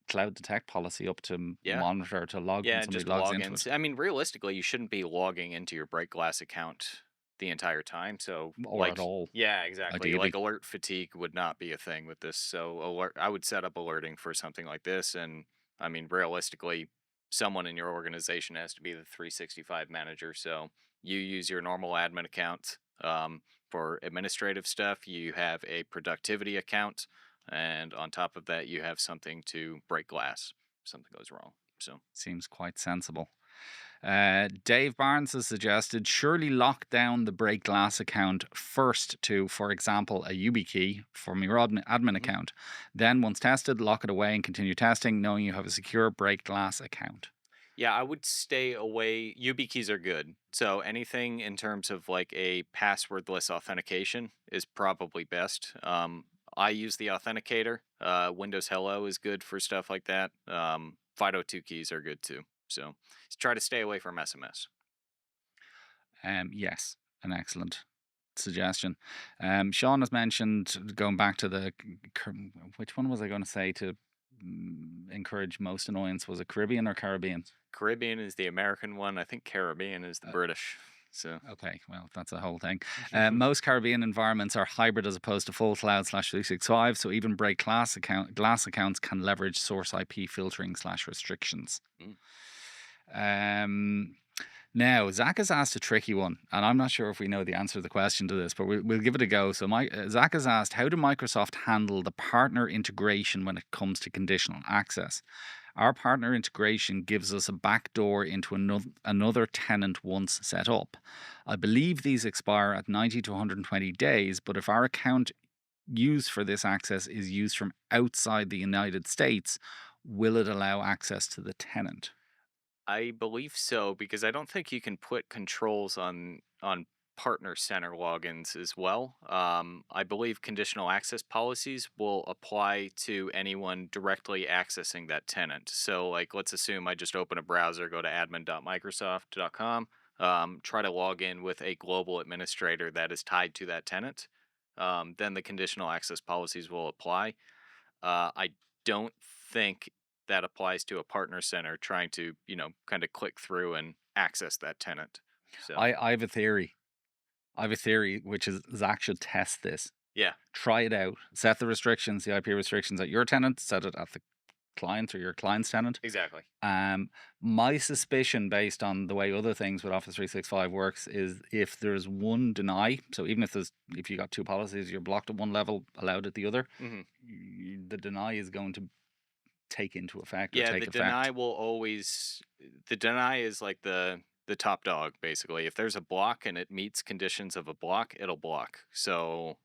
cloud detect policy up to monitor, to log when somebody just logs into it. I mean, realistically, you shouldn't be logging into your break glass account the entire time. So Or at all. Yeah, exactly. Ideally. Like alert fatigue would not be a thing with this. So I would set up alerting for something like this. And I mean, realistically, someone in your organization has to be the 365 manager. So you use your normal admin account for administrative stuff. You have a productivity account. And on top of that, you have something to break glass if something goes wrong. So seems quite sensible. Dave Barnes has suggested surely lock down the break glass account first to, for example, a YubiKey from your admin account. Then once tested, lock it away and continue testing, knowing you have a secure break glass account. Yeah, I would stay away. YubiKeys are good. So anything in terms of like a passwordless authentication is probably best. I use the authenticator. Windows Hello is good for stuff like that. FIDO2 keys are good too. So try to stay away from SMS. Yes, an excellent suggestion. Sean has mentioned, going back to which one was I going to say to encourage most annoyance? Was it Caribbean or Caribbean? Caribbean is the American one. I think Caribbean is the British. So okay, well, that's a whole thing. Most Caribbean environments are hybrid as opposed to full cloud /365. So even break glass accounts can leverage source IP filtering /restrictions. Now, Zach has asked a tricky one, and I'm not sure if we know the answer to the question to this, but we'll give it a go. So Zach has asked, how do Microsoft handle the partner integration when it comes to conditional access? Our partner integration gives us a backdoor into another tenant once set up. I believe these expire at 90 to 120 days, but if our account used for this access is used from outside the United States, will it allow access to the tenant? I believe so, because I don't think you can put controls on partner center logins as well. I believe conditional access policies will apply to anyone directly accessing that tenant. So like, let's assume I just open a browser, go to admin.microsoft.com, try to log in with a global administrator that is tied to that tenant. Then the conditional access policies will apply. I don't think that applies to a partner center trying to, kind of click through and access that tenant. So I have a theory. Which is Zach should test this. Yeah. Try it out. Set the restrictions, the IP restrictions at your tenant. Set it at the client or your client's tenant. Exactly. My suspicion, based on the way other things with Office 365 works, is if there's one deny, so even if you got two policies, you're blocked at one level, allowed at the other, the deny is going to take into effect. Deny will always. The deny is like the top dog, basically. If there's a block and it meets conditions of a block, it'll block. So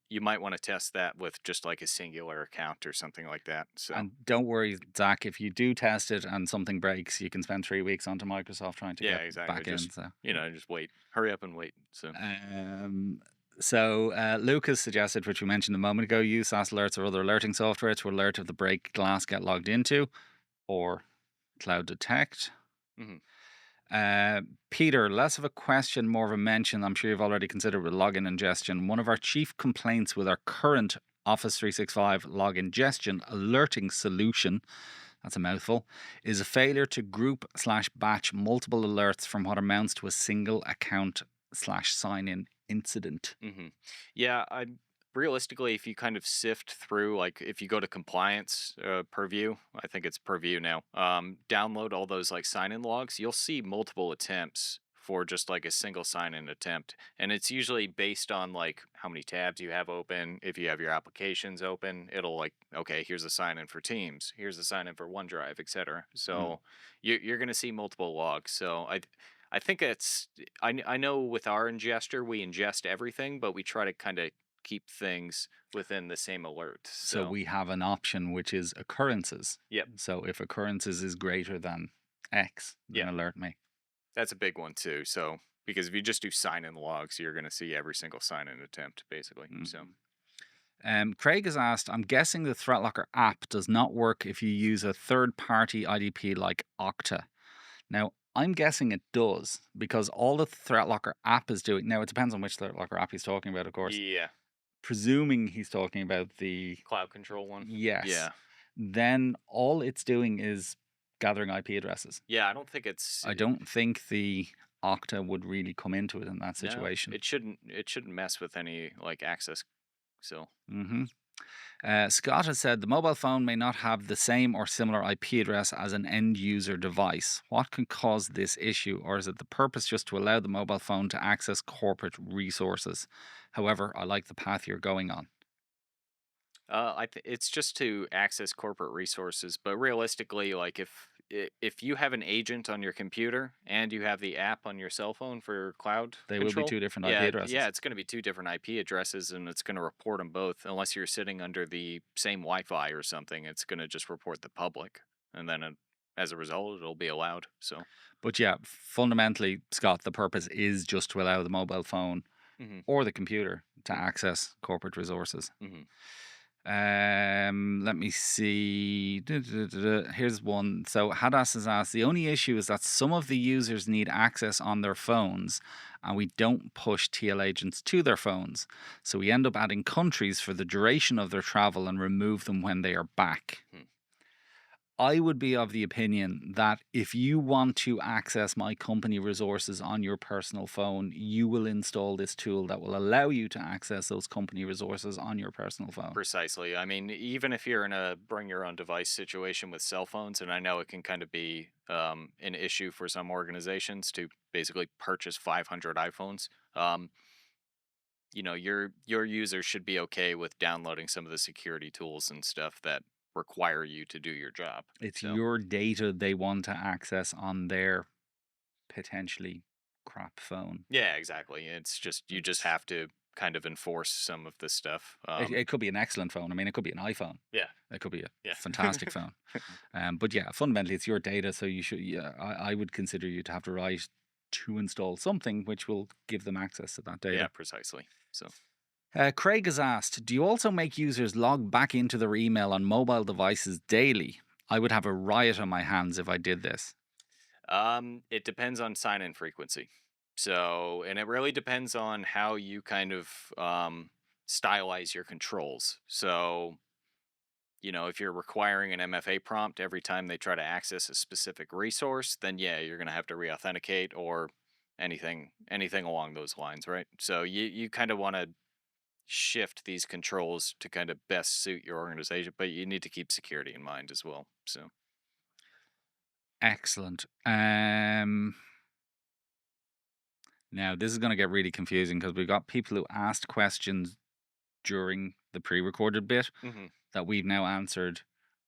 you might want to test that with just like a singular account or something like that. So and don't worry, Zach, if you do test it and something breaks, you can spend 3 weeks onto Microsoft trying to get back in. So just wait, hurry up and wait. So Lucas suggested, which we mentioned a moment ago, use SaaS alerts or other alerting software to alert if the break glass get logged into, or cloud detect. Peter, less of a question, more of a mention. I'm sure you've already considered with login ingestion. One of our chief complaints with our current Office 365 log ingestion alerting solution, that's a mouthful, is a failure to group /batch multiple alerts from what amounts to a single account /sign-in incident. Yeah, realistically, if you kind of sift through, like if you go to compliance purview, I think it's purview now, download all those like sign-in logs, you'll see multiple attempts for just like a single sign-in attempt. And it's usually based on like how many tabs you have open. If you have your applications open, it'll like, okay, here's a sign-in for Teams, here's a sign-in for OneDrive, etc. So you're going to see multiple logs. So I think I know with our ingester, we ingest everything, but we try to kind of keep things within the same alert. So we have an option which is occurrences. Yep. So if occurrences is greater than X, then alert me. That's a big one too. So because if you just do sign-in logs, you're going to see every single sign-in attempt basically. So Craig has asked, I'm guessing the ThreatLocker app does not work if you use a third-party IDP like Okta. Now, I'm guessing it does because all the ThreatLocker app is doing, now it depends on which ThreatLocker app he's talking about, of course. yeah, Presuming he's talking about the cloud control one. yes, Yeah. then all it's doing is gathering IP addresses. Yeah, I don't think it's. I don't think the Okta would really come into it in that situation. No, it shouldn't mess with any like access. So. Scott has said the mobile phone may not have the same or similar IP address as an end user device. What can cause this issue, or is it the purpose just to allow the mobile phone to access corporate resources? However, I like the path you're going on. It's just to access corporate resources, but realistically, like if you have an agent on your computer and you have the app on your cell phone for cloud They control, will be two different IP addresses. Yeah, it's going to be two different IP addresses, and it's going to report them both. Unless you're sitting under the same Wi-Fi or something, it's going to just report the public, and then as a result, it'll be allowed. So, but yeah, fundamentally, Scott, the purpose is just to allow the mobile phone or the computer to access corporate resources. Let me see. Here's one. So Hadass has asked, the only issue is that some of the users need access on their phones and we don't push TL agents to their phones. So we end up adding countries for the duration of their travel and remove them when they are back. I would be of the opinion that if you want to access my company resources on your personal phone, you will install this tool that will allow you to access those company resources on your personal phone. Precisely. I mean, even if you're in a bring your own device situation with cell phones, and I know it can kind of be an issue for some organizations to basically purchase 500 iPhones, your users should be okay with downloading some of the security tools and stuff that require you to do your job. It's your data they want to access on their potentially crap phone. Yeah, exactly. It's just you just have to kind of enforce some of this stuff. It could be an excellent phone. I mean, it could be an iPhone. Yeah, it could be a fantastic phone. But yeah, fundamentally, it's your data, so you should. Yeah, I would consider you to have to write to install something which will give them access to that data. Yeah, precisely. So. Craig has asked, do you also make users log back into their email on mobile devices daily? I would have a riot on my hands if I did this. It depends on sign-in frequency. So, and it really depends on how you kind of stylize your controls. So, if you're requiring an MFA prompt every time they try to access a specific resource, then yeah, you're going to have to re-authenticate or anything along those lines, right? So you kind of want to shift these controls to kind of best suit your organization, but you need to keep security in mind as well. So excellent. Now this is going to get really confusing because we've got people who asked questions during the pre-recorded bit that we've now answered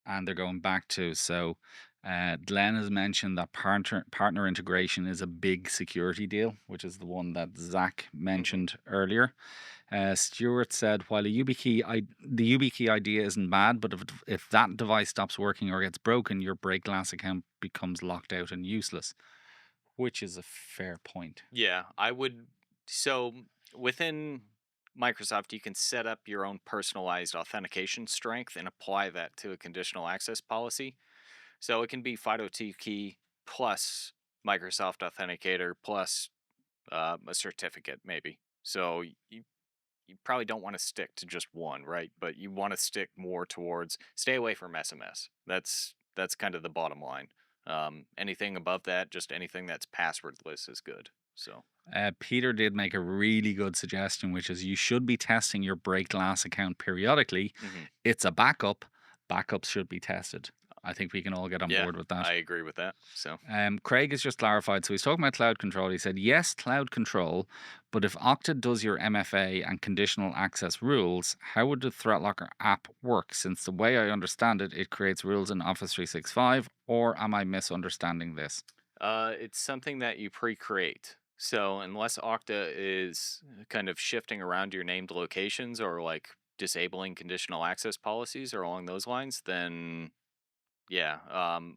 and they're going back to. So Glenn has mentioned that partner integration is a big security deal, which is the one that Zach mentioned earlier. Stuart said, while the YubiKey idea isn't bad, but if that device stops working or gets broken, your break glass account becomes locked out and useless, which is a fair point. Yeah, I would. So within Microsoft, you can set up your own personalized authentication strength and apply that to a conditional access policy. So it can be FIDO2 key plus Microsoft Authenticator plus a certificate, maybe. So you probably don't want to stick to just one, right? But you want to stick more towards stay away from SMS. That's kind of the bottom line. Anything above that, just anything that's passwordless is good. So Peter did make a really good suggestion, which is you should be testing your break glass account periodically. It's a backup. Backups should be tested. I think we can all get on Yeah, board with that. I agree with that. So Craig has just clarified. So he's talking about cloud control. He said, yes, cloud control, but if Okta does your MFA and conditional access rules, how would the ThreatLocker app work? Since the way I understand it, it creates rules in Office 365, or am I misunderstanding this? it's something that you pre-create. So unless Okta is kind of shifting around your named locations or like disabling conditional access policies or along those lines, then yeah.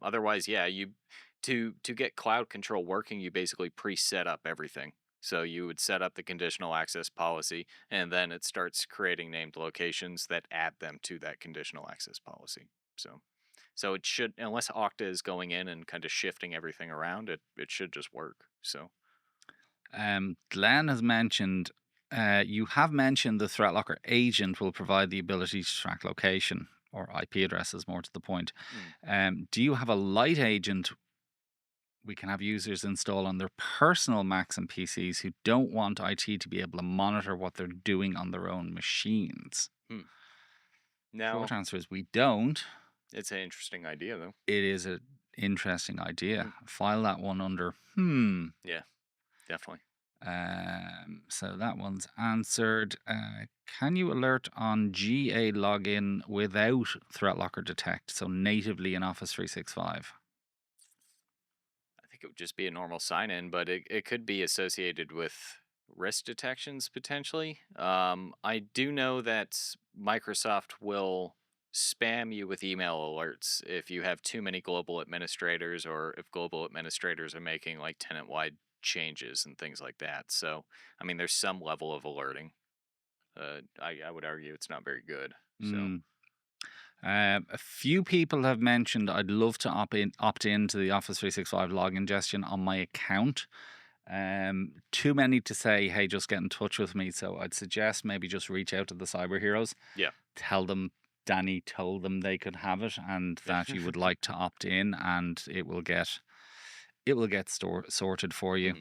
Otherwise, yeah, you to get cloud control working, you basically pre-set up everything. So you would set up the conditional access policy, and then it starts creating named locations that add them to that conditional access policy. So it should, unless Okta is going in and kind of shifting everything around, it should just work. So Glenn has mentioned, you have mentioned the ThreatLocker agent will provide the ability to track location or IP addresses, more to the point. Do you have a light agent we can have users install on their personal Macs and PCs who don't want IT to be able to monitor what they're doing on their own machines? now Short answer is we don't. it's an interesting idea, though. It is an interesting idea. File that one under Yeah, definitely. So that one's answered. Can you alert on GA login without ThreatLocker Detect, so natively in Office 365? I think it would just be a normal sign-in, but it could be associated with risk detections potentially. I do know that Microsoft will spam you with email alerts if you have too many global administrators or if global administrators are making like tenant-wide changes and things like that. So, I mean, there's some level of alerting. I would argue it's not very good. So, A few people have mentioned I'd love to opt into the Office 365 log ingestion on my account. Too many to say, hey, just get in touch with me. So I'd suggest maybe just reach out to the cyber heroes. yeah. Tell them Danny told them they could have it and that you would like to opt in, and it will get sorted for you.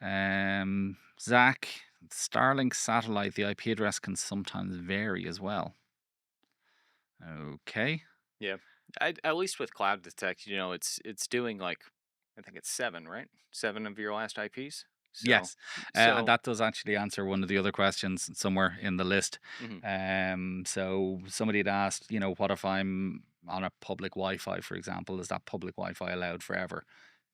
Zach, Starlink satellite, the IP address can sometimes vary as well. Okay. Yeah. At least with Cloud Detect, it's doing like, I think it's 7, right? 7 of your last IPs. So, Yes. And that does actually answer one of the other questions somewhere in the list. So somebody had asked, what if I'm on a public Wi-Fi, for example? Is that public Wi-Fi allowed forever?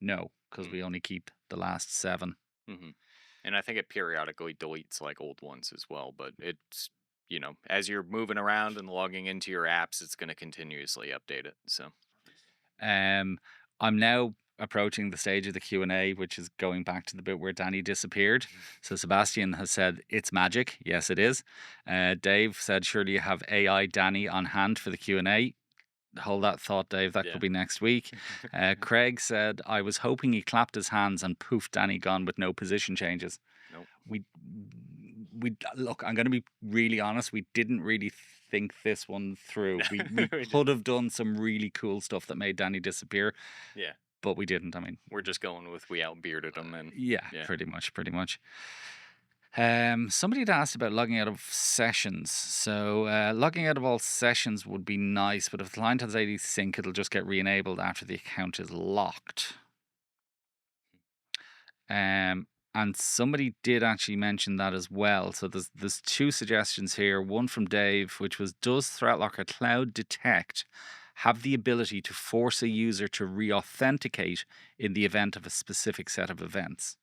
No, because we only keep the last 7. And I think it periodically deletes like old ones as well. But it's, as you're moving around and logging into your apps, it's going to continuously update it. So, I'm now approaching the stage of the Q&A, which is going back to the bit where Danny disappeared. So Sebastian has said, it's magic. Yes, it is. Dave said, surely you have AI Danny on hand for the Q&A. Hold that thought, Dave. That could be next week. Craig said, I was hoping he clapped his hands and poof, Danny gone with no position changes. Nope. We look, I'm going to be really honest. We didn't really think this one through. We could have done some really cool stuff that made Danny disappear. Yeah. But we didn't. I mean, we're just going with we outbearded him. And pretty much. Somebody had asked about logging out of sessions. So logging out of all sessions would be nice, but if the client has AD sync, it'll just get re-enabled after the account is locked. And somebody did actually mention that as well. So there's 2 suggestions here. One from Dave, which was, does ThreatLocker Cloud Detect have the ability to force a user to re-authenticate in the event of a specific set of events?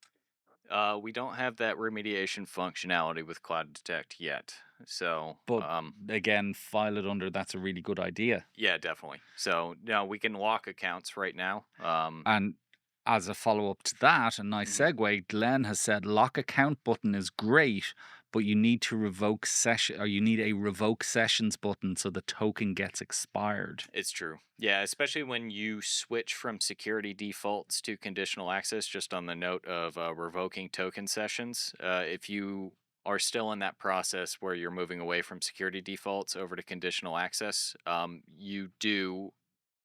We don't have that remediation functionality with Cloud Detect yet. So, but again, file it under. That's a really good idea. Yeah, definitely. So now we can lock accounts right now. And as a follow-up to that, a nice segue, Glenn has said lock account button is great, but you need to revoke session, or you need a revoke sessions button so the token gets expired. It's true. Yeah, especially when you switch from security defaults to conditional access, just on the note of revoking token sessions. If you are still in that process where you're moving away from security defaults over to conditional access, you do,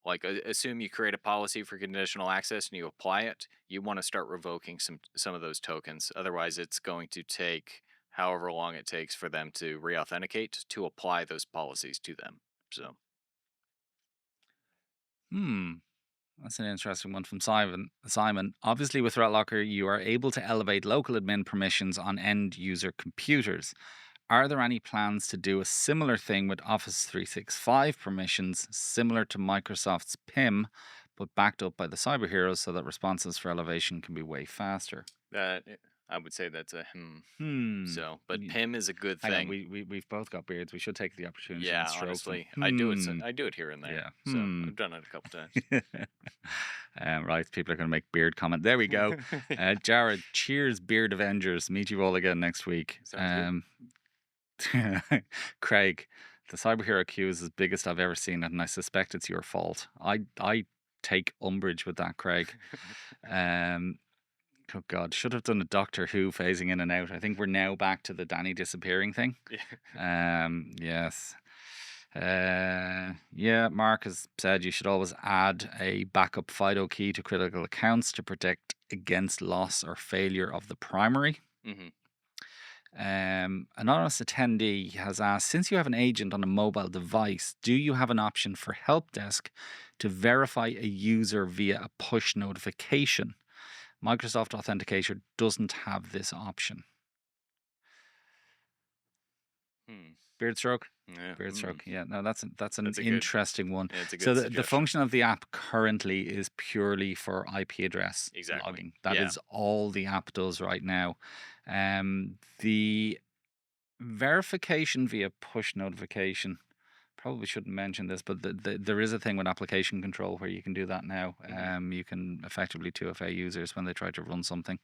like, assume you create a policy for conditional access and you apply it, you want to start revoking some of those tokens. Otherwise, it's going to take however long it takes for them to re-authenticate to apply those policies to them. So, That's an interesting one from Simon. Obviously, with ThreatLocker, you are able to elevate local admin permissions on end user computers. Are there any plans to do a similar thing with Office 365 permissions, similar to Microsoft's PIM, but backed up by the cyber heroes so that responses for elevation can be way faster? That I would say that's a So, but Y- PIM is a good Hang on, thing. we've both got beards. We should take the opportunity Yeah, and stroke honestly, them. I do it. I do it here and there. Yeah. So I've done it a couple times. Right, people are going to make beard comment. There we go. Jared, cheers, Beard Avengers. Meet you all again next week. Sounds Craig, the cyberhero queue is as big as I've ever seen it, and I suspect it's your fault. I take umbrage with that, Craig. Oh God, should have done a Doctor Who phasing in and out. I think we're now back to the Danny disappearing thing. Yeah. Yes. Yeah, Mark has said you should always add a backup FIDO key to critical accounts to protect against loss or failure of the primary. hmm Anonymous attendee has asked, since you have an agent on a mobile device, do you have an option for help desk to verify a user via a push notification? Microsoft Authenticator doesn't have this option. Beard stroke? Yeah. Beard stroke. Yeah, no, that's an That's a good- interesting one. Yeah, it's a good So the suggestion. function of the app currently is purely for IP address Exactly. logging. That Yeah. is all the app does right now. The verification via push notification, probably shouldn't mention this, but there is a thing with application control where you can do that now. You can effectively 2FA users when they try to run something.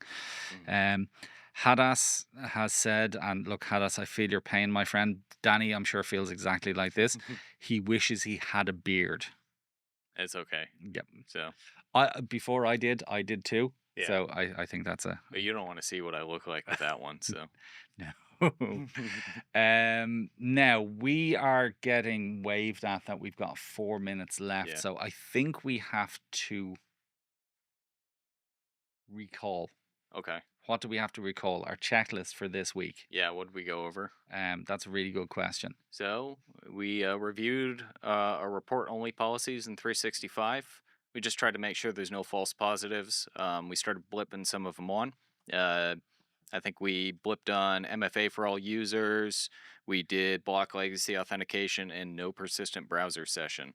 Hadas has said, and look, Hadas, I feel your pain, my friend. Danny, I'm sure, feels exactly like this. He wishes he had a beard. It's okay. Yep. So, Before I did too. Yeah. So I think that's a but you don't want to see what I look like with that one. So, no. Now we are getting waved at that we've got 4 minutes left. Yeah. So I think we have to recall. okay. What do we have to recall? Our checklist for this week. Yeah. What did we go over? That's a really good question. So we reviewed our report-only policies in 365. We just tried to make sure there's no false positives. We started blipping some of them on. I think we blipped on MFA for all users. We did block legacy authentication and no persistent browser session.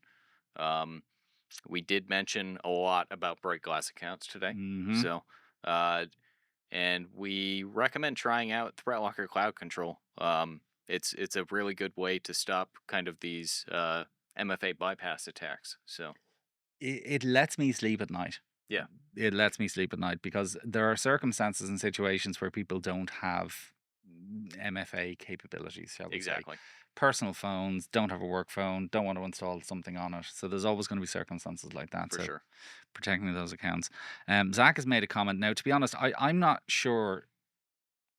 We did mention a lot about bright glass accounts today. Mhm. So, and we recommend trying out ThreatLocker Cloud Control. It's a really good way to stop kind of these MFA bypass attacks. So It lets me sleep at night. Yeah. It lets me sleep at night because there are circumstances and situations where people don't have MFA capabilities, shall we say. exactly. Personal phones, don't have a work phone, don't want to install something on it. So there's always going to be circumstances like that. For so sure. protecting those accounts. Zach has made a comment. Now, to be honest, I'm not sure.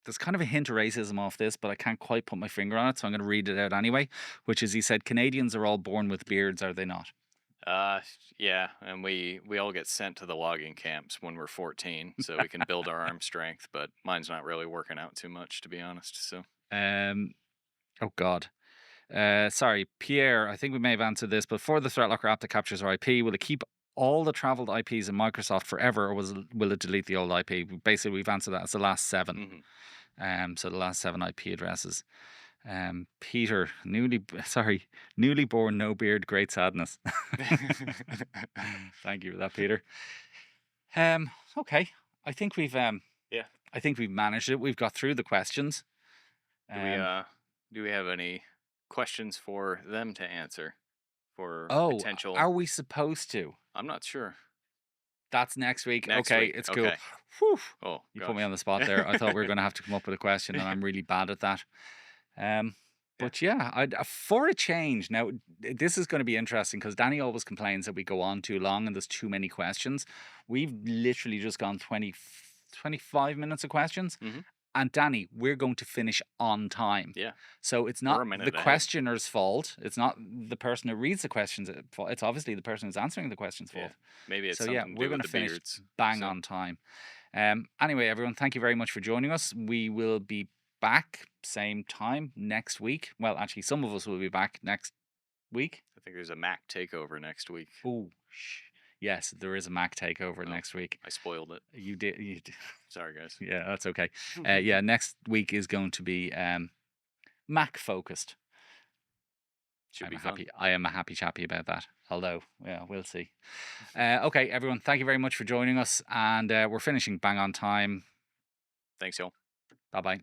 There's kind of a hint of racism off this, but I can't quite put my finger on it, so I'm going to read it out anyway, which is he said, Canadians are all born with beards, are they not? Yeah, and we all get sent to the logging camps when we're 14, so we can build our arm strength. But mine's not really working out too much, to be honest. So, Oh God. Sorry, Pierre, I think we may have answered this, but for the ThreatLocker app that captures our IP, will it keep all the traveled IPs in Microsoft forever, or will it delete the old IP? Basically, we've answered that. It's the last 7. So the last 7 IP addresses. Peter, newly born, no beard, great sadness. Thank you for that, Peter. Okay, I think we've I think we've managed it. We've got through the questions. do we have any questions for them to answer for potential? Are we supposed to? I'm not sure. That's next week. Next okay, week, it's okay. cool. Whew. Oh, You put me on the spot there. I thought we were going to have to come up with a question, and I'm really bad at that. But yeah, for a change. Now, this is going to be interesting because Danny always complains that we go on too long and there's too many questions. We've literally just gone 25 minutes of questions. Mhm. And Danny, we're going to finish on time. Yeah. So it's We're a not minute the ahead. questioner's fault. It's not the person who reads the questions' fault. It's obviously the person who's answering the question's fault. Maybe it's So something yeah, to we're do going with to the finish beards. bang So- on time. Anyway, everyone, thank you very much for joining us. We will be back same time next week. Well, actually, some of us will be back next week. I think there's a Mac takeover next week. Oh, yes, there is a Mac takeover next week. I spoiled it. You did. Sorry, guys. Yeah, that's okay. Yeah, next week is going to be Mac focused. Should be fun. I am a happy chappy about that. Although, yeah, we'll see. Okay, everyone, thank you very much for joining us, and we're finishing bang on time. Thanks, y'all. Bye bye.